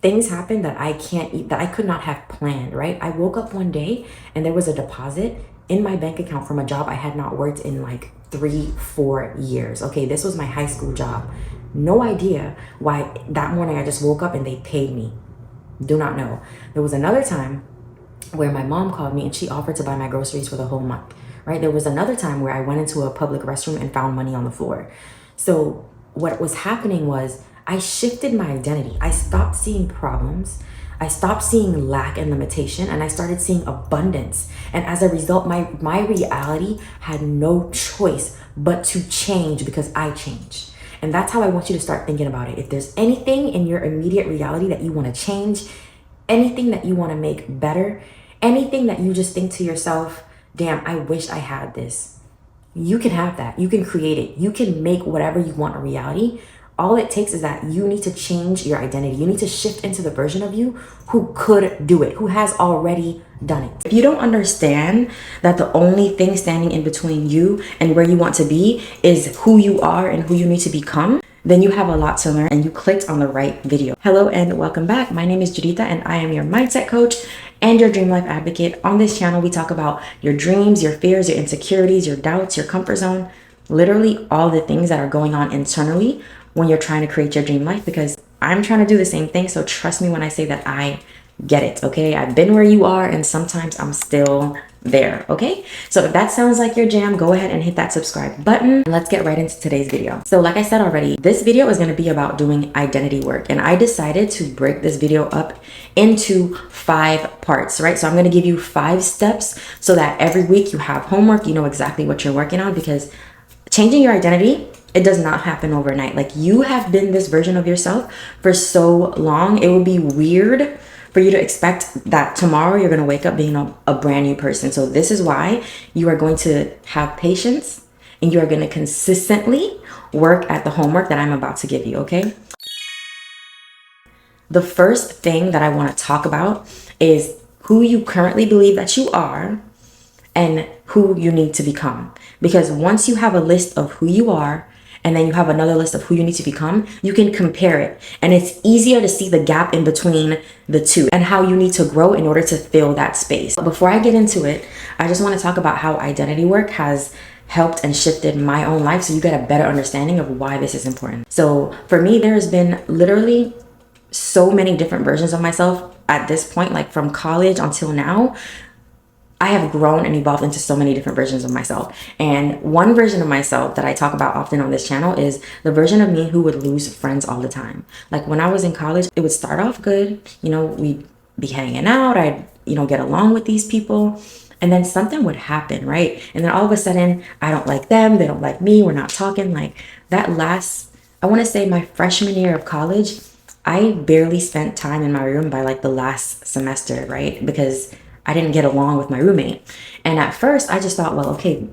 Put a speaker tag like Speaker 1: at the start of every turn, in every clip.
Speaker 1: Things happened that I can't eat, that I could not have planned, right? I woke up one day and there was a deposit in my bank account from a job I had not worked in like 3-4 years. Okay, this was my high school job. No idea why that morning I just woke up and they paid me. Do not know. There was another time where my mom called me and she offered to buy my groceries for the whole month, right? There was another time where I went into a public restroom and found money on the floor. So what was happening was I shifted my identity. I stopped seeing problems. I stopped seeing lack and limitation, and I started seeing abundance. And as a result, my reality had no choice but to change because I changed. And that's how I want you to start thinking about it. If there's anything in your immediate reality that you want to change, anything that you want to make better, anything that you just think to yourself, damn, I wish I had this. You can have that. You can create it. You can make whatever you want a reality. All it takes is that you need to change your identity. You need to shift into the version of you who could do it, who has already done it. If you don't understand that the only thing standing in between you and where you want to be is who you are and who you need to become, then you have a lot to learn and you clicked on the right video. Hello and welcome back. My name is Judita and I am your mindset coach and your dream life advocate. On this channel, we talk about your dreams, your fears, your insecurities, your doubts, your comfort zone, literally all the things that are going on internally when you're trying to create your dream life, because I'm trying to do the same thing. So trust me when I say that I get it, okay? I've been where you are and sometimes I'm still there, okay? So if that sounds like your jam, go ahead and hit that subscribe button. Let's get right into today's video. So like I said already, this video is going to be about doing identity work, and I decided to break this video up into 5 parts, right? So I'm going to give you 5 steps so that every week you have homework, you know exactly what you're working on, because changing your identity, it does not happen overnight. Like, you have been this version of yourself for so long, it would be weird for you to expect that tomorrow you're going to wake up being a brand new person. So this is why you are going to have patience and you are going to consistently work at the homework that I'm about to give you, okay? The first thing that I want to talk about is who you currently believe that you are and who you need to become. Because once you have a list of who you are and then you have another list of who you need to become, you can compare it. And it's easier to see the gap in between the two and how you need to grow in order to fill that space. But before I get into it, I just want to talk about how identity work has helped and shifted my own life so you get a better understanding of why this is important. So for me, there has been literally so many different versions of myself at this point, like from college until now. I have grown and evolved into so many different versions of myself. And one version of myself that I talk about often on this channel is the version of me who would lose friends all the time. Like when I was in college, it would start off good. You know, we'd be hanging out. I'd, get along with these people. And then something would happen, right? And then all of a sudden, I don't like them. They don't like me. We're not talking. Like that last, I want to say my freshman year of college, I barely spent time in my room by like the last semester, right? Because I didn't get along with my roommate. And at first I just thought, well, okay,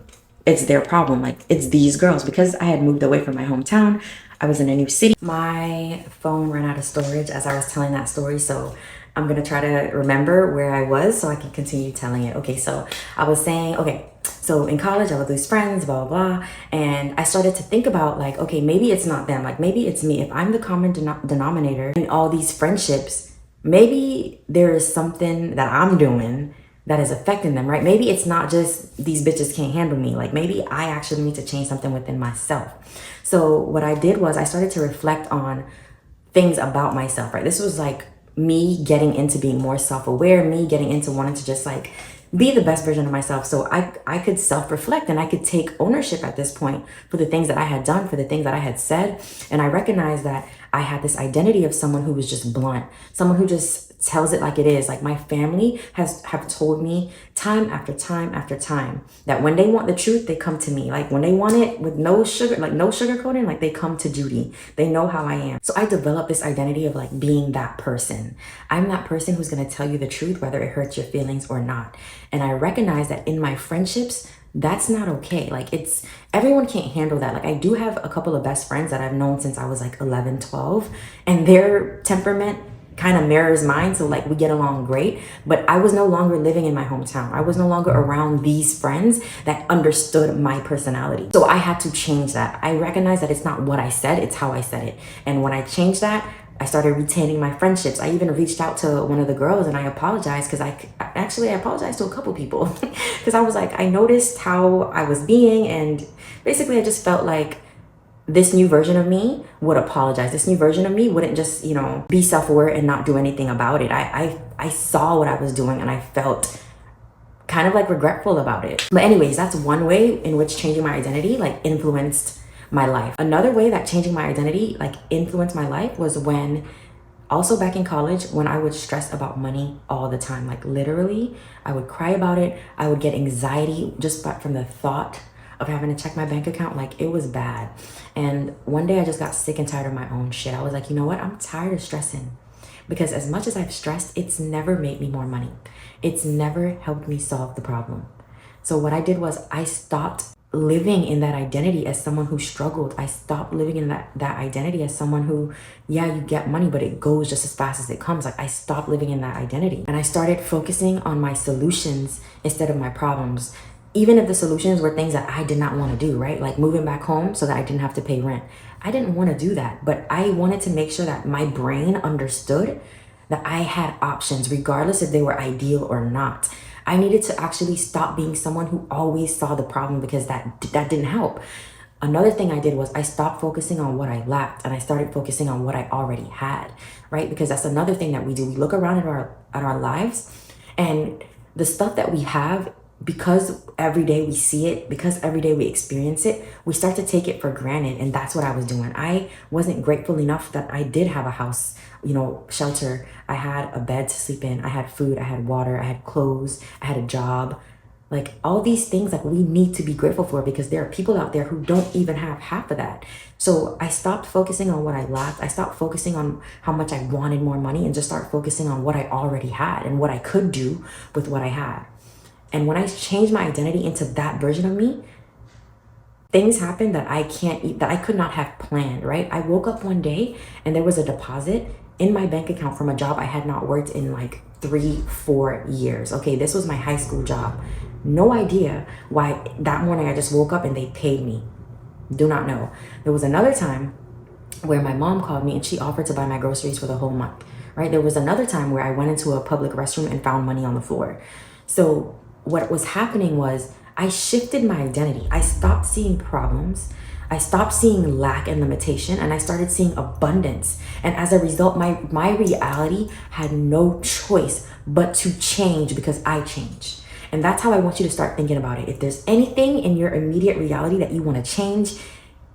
Speaker 1: it's their problem. Like it's these girls, because I had moved away from my hometown. I was in a new city. My phone ran out of storage as I was telling that story. So I'm going to try to remember where I was so I can continue telling it. Okay. So I was saying, okay, so in college I would lose friends, blah, blah, blah. And I started to think about like, okay, maybe it's not them. Like maybe it's me. If I'm the common denominator in all these friendships, maybe there is something that I'm doing that is affecting them, right? Maybe it's not just these bitches can't handle me. Like maybe I actually need to change something within myself. So what I did was I started to reflect on things about myself, right? This was like me getting into being more self-aware, me getting into wanting to just like be the best version of myself. So I could self-reflect and I could take ownership at this point for the things that I had done, for the things that I had said. And I recognized that I had this identity of someone who was just blunt, someone who just tells it like it is. Like my family have told me time after time after time that when they want the truth, they come to me. Like when they want it with no sugar, like no sugarcoating, like they come to Judy. They know how I am. So I developed this identity of like being that person. I'm that person who's going to tell you the truth, whether it hurts your feelings or not. And I recognize that in my friendships, that's not okay. Like everyone can't handle that. Like I do have a couple of best friends that I've known since I was like 11, 12, and their temperament kind of mirrors mine. So like we get along great, but I was no longer living in my hometown. I was no longer around these friends that understood my personality. So I had to change that. I recognize that it's not what I said, it's how I said it. And when I changed that, I started retaining my friendships. I even reached out to one of the girls and I apologized because I apologized to a couple people because I was like, I noticed how I was being, and basically I just felt like this new version of me would apologize. This new version of me wouldn't just, be self-aware and not do anything about it. I saw what I was doing and I felt kind of like regretful about it. But anyways, that's one way in which changing my identity like influenced my life. Another way that changing my identity like influenced my life was when, also back in college, when I would stress about money all the time. Like literally, I would cry about it. I would get anxiety just from the thought of having to check my bank account. Like it was bad. And one day I just got sick and tired of my own shit. I was like, you know what? I'm tired of stressing. Because as much as I've stressed, it's never made me more money. It's never helped me solve the problem. So what I did was I stopped living in that identity as someone who struggled. I stopped living in that identity as someone who, yeah, you get money, but it goes just as fast as it comes. Like I stopped living in that identity and I started focusing on my solutions instead of my problems. Even if the solutions were things that I did not want to do, right? Like moving back home so that I didn't have to pay rent. I didn't want to do that, but I wanted to make sure that my brain understood that I had options, regardless if they were ideal or not. I needed to actually stop being someone who always saw the problem, because that didn't help. Another thing I did was I stopped focusing on what I lacked and I started focusing on what I already had, right? Because that's another thing that we do. We look around at our lives, and the stuff that we have, because every day we see it, because every day we experience it, we start to take it for granted. And that's what I was doing. I wasn't grateful enough that I did have a house, shelter. I had a bed to sleep in. I had food. I had water. I had clothes. I had a job. Like all these things, like we need to be grateful for, because there are people out there who don't even have half of that. So I stopped focusing on what I lacked. I stopped focusing on how much I wanted more money and just start focusing on what I already had and what I could do with what I had. And when I changed my identity into that version of me, things happened that I could not have planned, right? I woke up one day and there was a deposit in my bank account from a job I had not worked in like 3-4 years. Okay, this was my high school job. No idea why that morning I just woke up and they paid me. Do not know. There was another time where my mom called me and she offered to buy my groceries for the whole month, right? There was another time where I went into a public restroom and found money on the floor. So what was happening was I shifted my identity. I stopped seeing problems. I stopped seeing lack and limitation, and I started seeing abundance. And as a result, my reality had no choice but to change, because I changed. And that's how I want you to start thinking about it. If there's anything in your immediate reality that you want to change,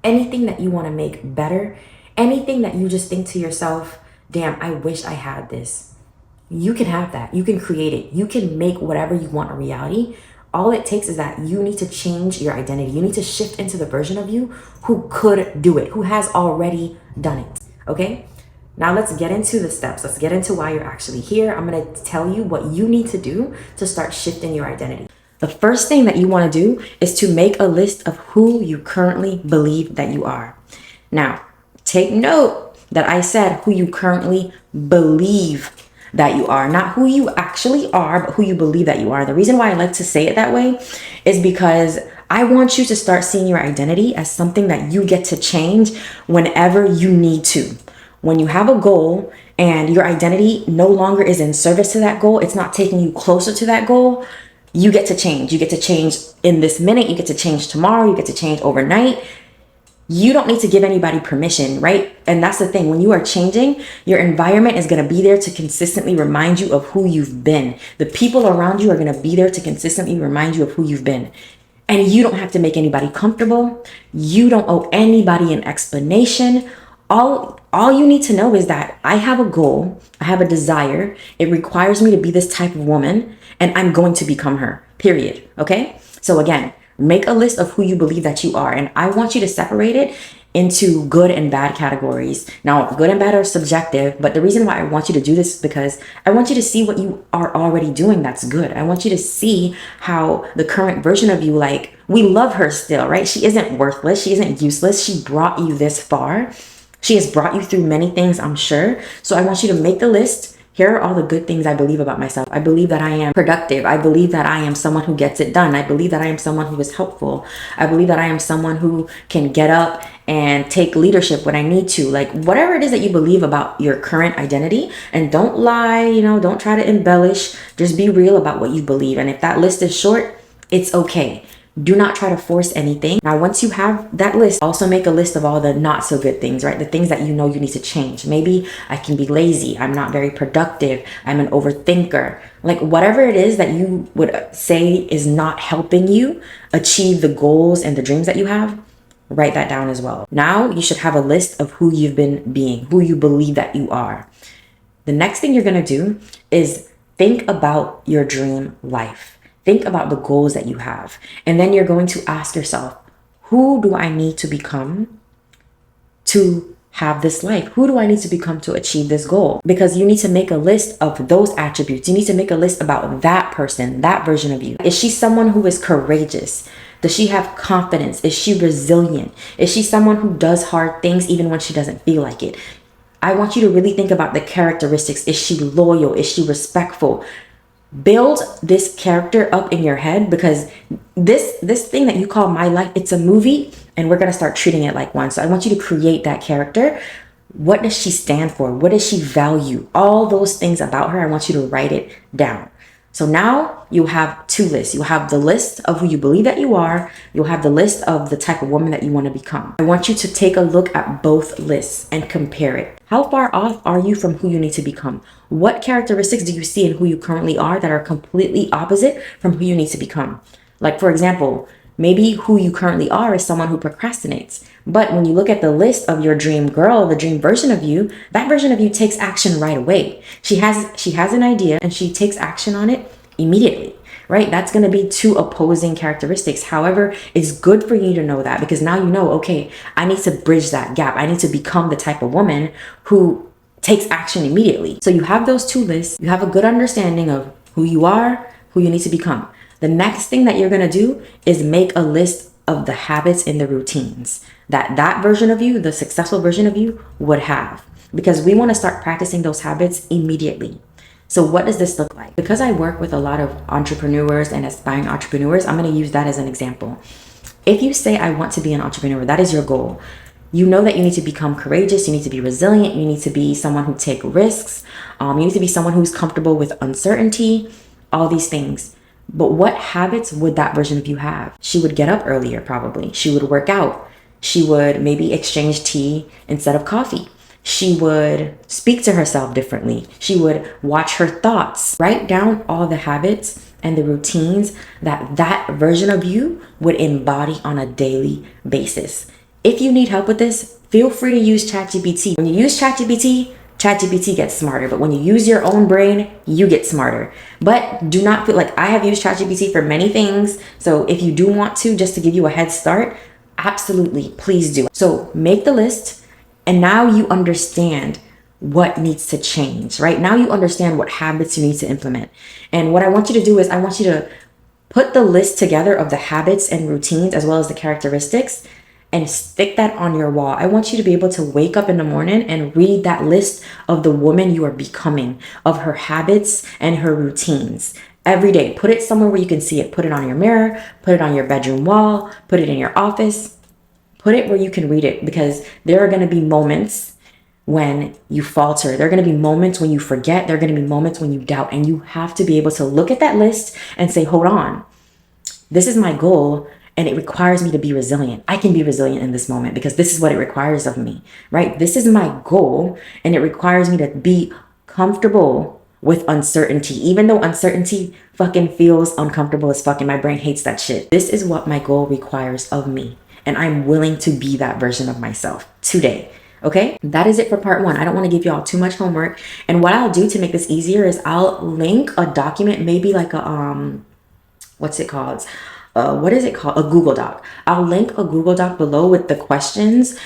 Speaker 1: anything that you want to make better, anything that you just think to yourself, damn, I wish I had this. You can have that. You can create it. You can make whatever you want a reality. All it takes is that you need to change your identity. You need to shift into the version of you who could do it, who has already done it. Okay? Now let's get into the steps. Let's get into why you're actually here. I'm going to tell you what you need to do to start shifting your identity. The first thing that you want to do is to make a list of who you currently believe that you are. Now, take note that I said who you currently believe that you are, not who you actually are, but who you believe that you are. The reason why I like to say it that way is because I want you to start seeing your identity as something that you get to change whenever you need to. When you have a goal and your identity no longer is in service to that goal, it's not taking you closer to that goal, you get to change. You get to change in this minute, you get to change tomorrow, you get to change overnight. You don't need to give anybody permission, right? And that's the thing. When you are changing, your environment is going to be there to consistently remind you of who you've been. The people around you are going to be there to consistently remind you of who you've been. And you don't have to make anybody comfortable. You don't owe anybody an explanation. All you need to know is that I have a goal. I have a desire. It requires me to be this type of woman, and I'm going to become her, period. Okay? So again, make a list of who you believe that you are. And I want you to separate it into good and bad categories. Now, good and bad are subjective, but the reason why I want you to do this is because I want you to see what you are already doing that's good. I want you to see how the current version of you, like, we love her still, right? She isn't worthless. She isn't useless. She brought you this far. She has brought you through many things, I'm sure. So I want you to make the list. here are all the good things I believe about myself. I believe that I am productive. I believe that I am someone who gets it done. I believe that I am someone who is helpful. I believe that I am someone who can get up and take leadership when I need to. Like, whatever it is that you believe about your current identity, and don't lie, don't try to embellish. Just be real about what you believe. And if that list is short, it's okay. Do not try to force anything. Now, once you have that list, also make a list of all the not so good things, right? The things that you know you need to change. Maybe I can be lazy. I'm not very productive. I'm an overthinker. Like, whatever it is that you would say is not helping you achieve the goals and the dreams that you have, write that down as well. Now you should have a list of who you've been being, who you believe that you are. The next thing you're going to do is think about your dream life. Think about the goals that you have. And then you're going to ask yourself, who do I need to become to have this life? Who do I need to become to achieve this goal? Because you need to make a list of those attributes. You need to make a list about that person, that version of you. Is she someone who is courageous? Does she have confidence? Is she resilient? Is she someone who does hard things even when she doesn't feel like it? I want you to really think about the characteristics. Is she loyal? Is she respectful? Build this character up in your head, because this thing that you call my life, it's a movie, and we're going to start treating it like one. So I want you to create that character. What does she stand for? What does she value? All those things about her, I want you to write it down. So now you have two lists. You have the list of who you believe that you are. You'll have the list of the type of woman that you want to become. I want you to take a look at both lists and compare it. How far off are you from who you need to become? What characteristics do you see in who you currently are that are completely opposite from who you need to become? Like, for example, maybe who you currently are is someone who procrastinates. But when you look at the list of your dream girl, the dream version of you, that version of you takes action right away. She has an idea and she takes action on it immediately, right? That's going to be two opposing characteristics. However, it's good for you to know that, because now you know, okay, I need to bridge that gap. I need to become the type of woman who takes action immediately. So you have those two lists. You have a good understanding of who you are, who you need to become. The next thing that you're going to do is make a list of the habits and the routines that version of you, the successful version of you, would have, because we want to start practicing those habits immediately. So what does this look like? Because I work with a lot of entrepreneurs and aspiring entrepreneurs, I'm going to use that as an example. If you say, I want to be an entrepreneur, that is your goal. You know that you need to become courageous. You need to be resilient. You need to be someone who takes risks. You need to be someone who's comfortable with uncertainty, all these things. But what habits would that version of you have? She would get up earlier, probably. She would work out. She would maybe exchange tea instead of coffee. She would speak to herself differently. She would watch her thoughts. Write down all the habits and the routines that version of you would embody on a daily basis. If you need help with this, feel free to use ChatGPT. When you use ChatGPT, ChatGPT gets smarter, but when you use your own brain, you get smarter. But do not feel like, I have used ChatGPT for many things. So if you do want to, just to give you a head start, absolutely, please do. So make the list, and now you understand what needs to change, right? Now you understand what habits you need to implement. And what I want you to do is I want you to put the list together of the habits and routines as well as the characteristics and stick that on your wall. I want you to be able to wake up in the morning and read that list of the woman you are becoming, of her habits and her routines. Every day, put it somewhere where you can see it. Put it on your mirror, put it on your bedroom wall, put it in your office, put it where you can read it, because there are going to be moments when you falter. There are going to be moments when you forget. There are going to be moments when you doubt, and you have to be able to look at that list and say, hold on, this is my goal and it requires me to be resilient. I can be resilient in this moment because this is what it requires of me, right? This is my goal and it requires me to be comfortable with uncertainty, even though uncertainty fucking feels uncomfortable as fuck and my brain hates that shit. This is what my goal requires of me, and I'm willing to be that version of myself today. Okay, that is it for part one. I don't want to give y'all too much homework, and what I'll do to make this easier is I'll link a document, maybe like a what's it called? What is it called? A Google Doc. I'll link a Google Doc below with the questions,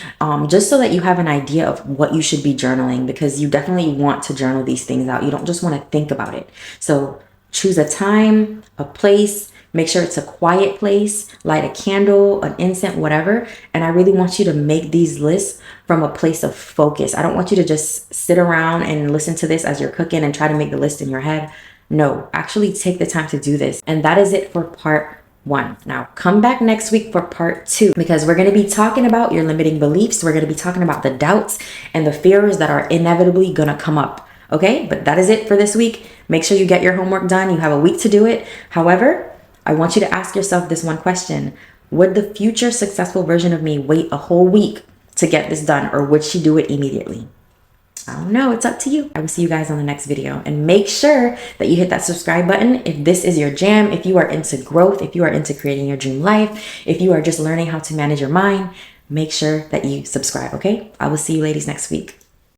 Speaker 1: just so that you have an idea of what you should be journaling, because you definitely want to journal these things out. You don't just want to think about it. So choose a time, a place, Make sure it's a quiet place, light a candle, an incense, whatever. And I really want you to make these lists from a place of focus. I don't want you to just sit around and listen to this as you're cooking and try to make the list in your head. No, actually take the time to do this. And that is it for part 1. Now come back next week for part 2, because we're going to be talking about your limiting beliefs. We're going to be talking about the doubts and the fears that are inevitably going to come up. Okay, but that is it for this week. Make sure you get your homework done. You have a week to do it. However, I want you to ask yourself this one question. Would the future successful version of me wait a whole week to get this done, or would she do it immediately? I don't know. It's up to you. I will see you guys on the next video, and make sure that you hit that subscribe button if this is your jam, if you are into growth, if you are into creating your dream life, if you are just learning how to manage your mind. Make sure that you subscribe, okay? I will see you ladies next week.